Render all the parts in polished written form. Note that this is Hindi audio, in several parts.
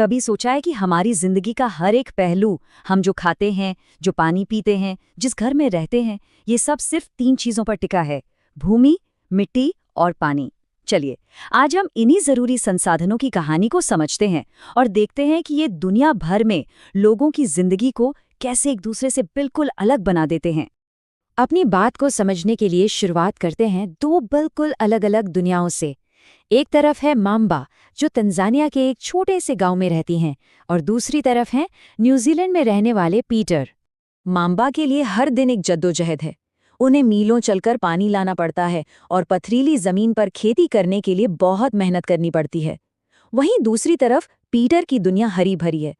कभी सोचा है कि हमारी जिंदगी का हर एक पहलू, हम जो खाते हैं, जो पानी पीते हैं, जिस घर में रहते हैं, ये सब सिर्फ 3 चीजों पर टिका है: भूमि, मिट्टी और पानी। चलिए, आज हम इन्हीं जरूरी संसाधनों की कहानी को समझते हैं और देखते हैं कि ये दुनिया भर में लोगों की जिंदगी को कैसे एक दूसरे से बिल्कुल अलग बना देते हैं। अपनी बात को समझने के लिए शुरुआत करते हैं 2 बिल्कुल अलग-अलग दुनियाओं से। एक तरफ है माम्बा, जो तंजानिया के एक छोटे से गांव में रहती हैं, और दूसरी तरफ है न्यूजीलैंड में रहने वाले पीटर। माम्बा के लिए हर दिन एक जद्दोजहद है। उन्हें मीलों चलकर पानी लाना पड़ता है और पथरीली जमीन पर खेती करने के लिए बहुत मेहनत करनी पड़ती है। वहीं दूसरी तरफ पीटर की दुनिया हरी भरी है।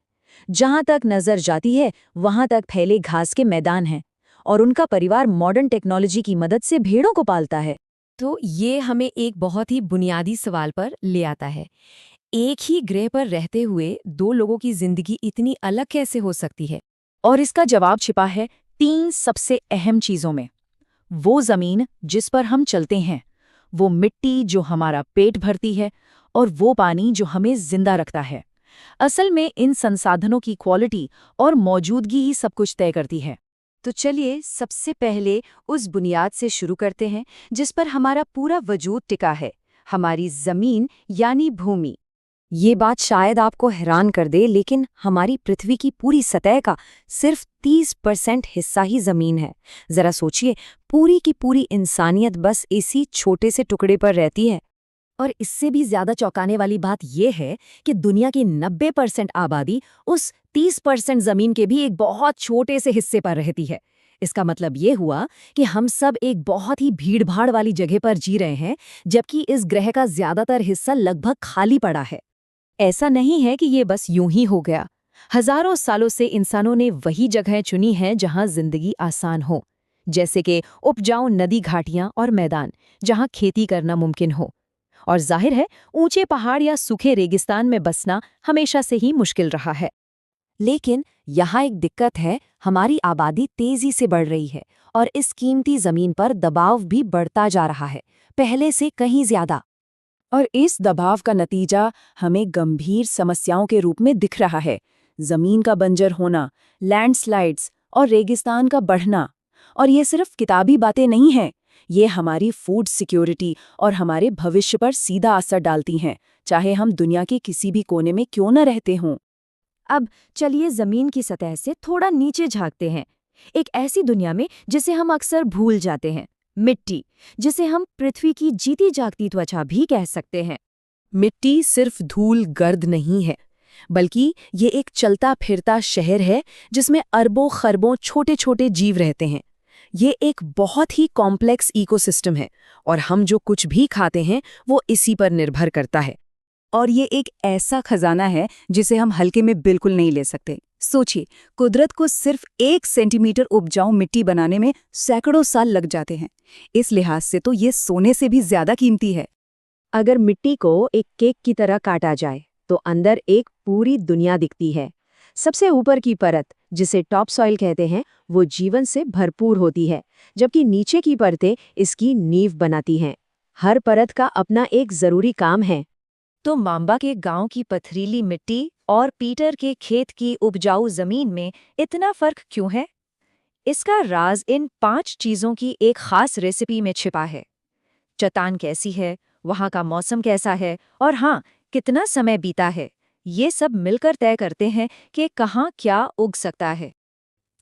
जहां तक नजर जाती है वहां तक फैले घास के मैदान हैं और उनका परिवार मॉडर्न टेक्नोलॉजी की मदद से भेड़ों को पालता है। तो ये हमें एक बहुत ही बुनियादी सवाल पर ले आता है। एक ही ग्रह पर रहते हुए 2 लोगों की जिंदगी इतनी अलग कैसे हो सकती है? और इसका जवाब छिपा है 3 सबसे अहम चीजों में। वो जमीन जिस पर हम चलते हैं, वो मिट्टी जो हमारा पेट भरती है, और वो पानी जो हमें जिंदा रखता है। असल में इन संसाधनों की क्वालिटी और मौजूदगी ही सब कुछ तय करती है। तो चलिए सबसे पहले उस बुनियाद से शुरू करते हैं जिस पर हमारा पूरा वजूद टिका है, हमारी जमीन यानी भूमि। ये बात शायद आपको हैरान कर दे, लेकिन हमारी पृथ्वी की पूरी सतह का सिर्फ 30% हिस्सा ही जमीन है। जरा सोचिए, पूरी की पूरी इंसानियत बस इसी छोटे से टुकड़े पर रहती है। और इससे भी ज्यादा चौंकाने वाली बात यह है कि दुनिया की 90% आबादी उस 30% जमीन के भी एक बहुत छोटे से हिस्से पर रहती है। इसका मतलब ये हुआ कि हम सब एक बहुत ही भीड़भाड़ वाली जगह पर जी रहे हैं, जबकि इस ग्रह का ज्यादातर हिस्सा लगभग खाली पड़ा है। ऐसा नहीं है कि ये बस यूं ही हो गया। हजारों सालों से इंसानों ने वही जगह चुनी है जहां जिंदगी आसान हो, जैसे कि उपजाऊ नदी घाटियां और मैदान जहां खेती करना मुमकिन हो। और जाहिर है, ऊंचे पहाड़ या सूखे रेगिस्तान में बसना हमेशा से ही मुश्किल रहा है। लेकिन यहाँ एक दिक्कत है, हमारी आबादी तेजी से बढ़ रही है और इस कीमती जमीन पर दबाव भी बढ़ता जा रहा है, पहले से कहीं ज्यादा। और इस दबाव का नतीजा हमें गंभीर समस्याओं के रूप में दिख रहा है। जमीन का बंजर होना, लैंडस्लाइड्स और रेगिस्तान का बढ़ना। और ये सिर्फ किताबी बातें नहीं हैं, ये हमारी फूड सिक्योरिटी और हमारे भविष्य पर सीधा असर डालती हैं, चाहे हम दुनिया के किसी भी कोने में क्यों न रहते हों। अब चलिए जमीन की सतह से थोड़ा नीचे झांकते हैं, एक ऐसी दुनिया में जिसे हम अक्सर भूल जाते हैं, मिट्टी, जिसे हम पृथ्वी की जीती जागती त्वचा भी कह सकते हैं। मिट्टी सिर्फ धूल गर्द नहीं है, बल्कि ये एक चलता फिरता शहर है जिसमें अरबों खरबों छोटे छोटे जीव रहते हैं। ये एक बहुत ही कॉम्प्लेक्स इकोसिस्टम है और हम जो कुछ भी खाते हैं वो इसी पर निर्भर करता है। और ये एक ऐसा खजाना है जिसे हम हल्के में बिल्कुल नहीं ले सकते। सोचिए, कुदरत को सिर्फ 1 सेंटीमीटर उपजाऊ मिट्टी बनाने में सैकड़ों साल लग जाते हैं। इस लिहाज से तो ये सोने से भी ज्यादा कीमती है। अगर मिट्टी को एक केक की तरह काटा जाए तो अंदर एक पूरी दुनिया दिखती है। सबसे ऊपर की परत, जिसे टॉप सॉइल कहते हैं, वो जीवन से भरपूर होती है, जबकि नीचे की परतें इसकी नींव बनाती हैं। हर परत का अपना एक जरूरी काम है। तो माम्बा के गांव की पथरीली मिट्टी और पीटर के खेत की उपजाऊ जमीन में इतना फर्क क्यों है? इसका राज इन 5 चीजों की एक खास रेसिपी में छिपा है। चट्टान कैसी है, वहां का मौसम कैसा है, और हाँ, कितना समय बीता है, ये सब मिलकर तय करते हैं कि कहाँ क्या उग सकता है।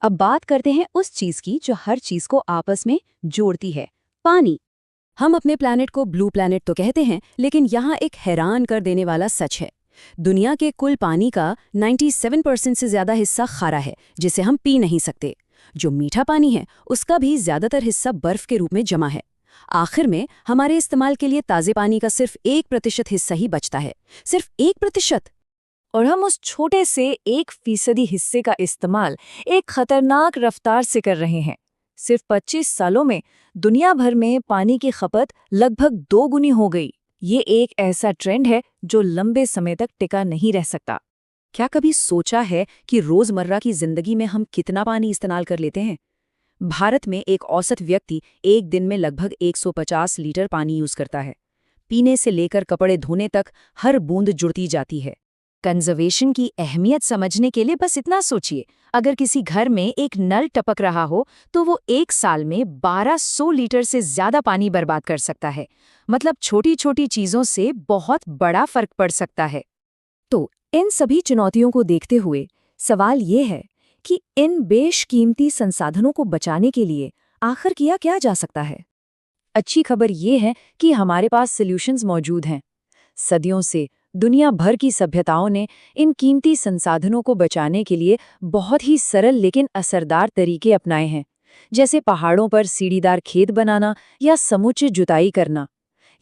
अब बात करते हैं उस चीज की जो हर चीज को आपस में जोड़ती है, पानी। हम अपने प्लैनेट को ब्लू प्लैनेट तो कहते हैं, लेकिन यहाँ एक हैरान कर देने वाला सच है। दुनिया के कुल पानी का 97% से ज्यादा हिस्सा खारा है, जिसे हम पी नहीं सकते। जो मीठा पानी है उसका भी ज्यादातर हिस्सा बर्फ के रूप में जमा है। आखिर में हमारे इस्तेमाल के लिए ताजे पानी का सिर्फ 1% हिस्सा ही बचता है, सिर्फ 1%। और हम उस छोटे से 1% हिस्से का इस्तेमाल एक खतरनाक रफ्तार से कर रहे हैं। सिर्फ 25 सालों में दुनिया भर में पानी की खपत लगभग 2 गुनी हो गई। ये एक ऐसा ट्रेंड है जो लंबे समय तक टिका नहीं रह सकता। क्या कभी सोचा है कि रोजमर्रा की जिंदगी में हम कितना पानी इस्तेमाल कर लेते हैं? भारत में एक औसत व्यक्ति एक दिन में लगभग 150 लीटर पानी यूज करता है। पीने से लेकर कपड़े धोने तक हर बूंद जुड़ती जाती है। कंजर्वेशन की अहमियत समझने के लिए बस इतना सोचिए, अगर किसी घर में एक नल टपक रहा हो तो वो एक साल में 1200 लीटर से ज्यादा पानी बर्बाद कर सकता है। मतलब छोटी छोटी चीजों से बहुत बड़ा फर्क पड़ सकता है। तो इन सभी चुनौतियों को देखते हुए सवाल ये है कि इन बेशकीमती संसाधनों को बचाने के लिए आखिर किया क्या जा सकता है? अच्छी खबर ये है कि हमारे पास सॉल्यूशंस मौजूद हैं। सदियों से दुनिया भर की सभ्यताओं ने इन कीमती संसाधनों को बचाने के लिए बहुत ही सरल लेकिन असरदार तरीके अपनाए हैं, जैसे पहाड़ों पर सीढ़ीदार खेत बनाना या समुचित जुताई करना।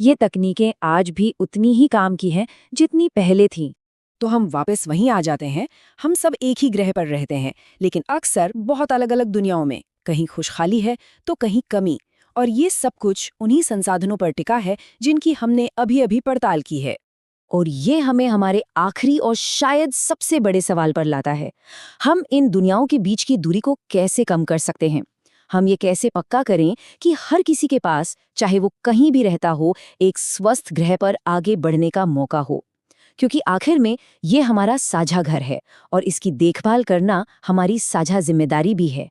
ये तकनीकें आज भी उतनी ही काम की हैं जितनी पहले थीं। तो हम वापस वहीं आ जाते हैं। हम सब एक ही ग्रह पर रहते हैं, लेकिन अक्सर बहुत अलग-अलग दुनियाओं में। कहीं खुशहाली है तो कहीं कमी, और ये सब कुछ उन्हीं संसाधनों पर टिका है जिनकी हमने अभी-अभी पड़ताल की है। और ये हमें हमारे आखिरी और शायद सबसे बड़े सवाल पर लाता है। हम इन दुनियाओं के बीच की दूरी को कैसे कम कर सकते हैं? हम ये कैसे पक्का करें कि हर किसी के पास, चाहे वो कहीं भी रहता हो, एक स्वस्थ ग्रह पर आगे बढ़ने का मौका हो? क्योंकि आखिर में ये हमारा साझा घर है और इसकी देखभाल करना हमारी साझा जिम्मेदारी भी है।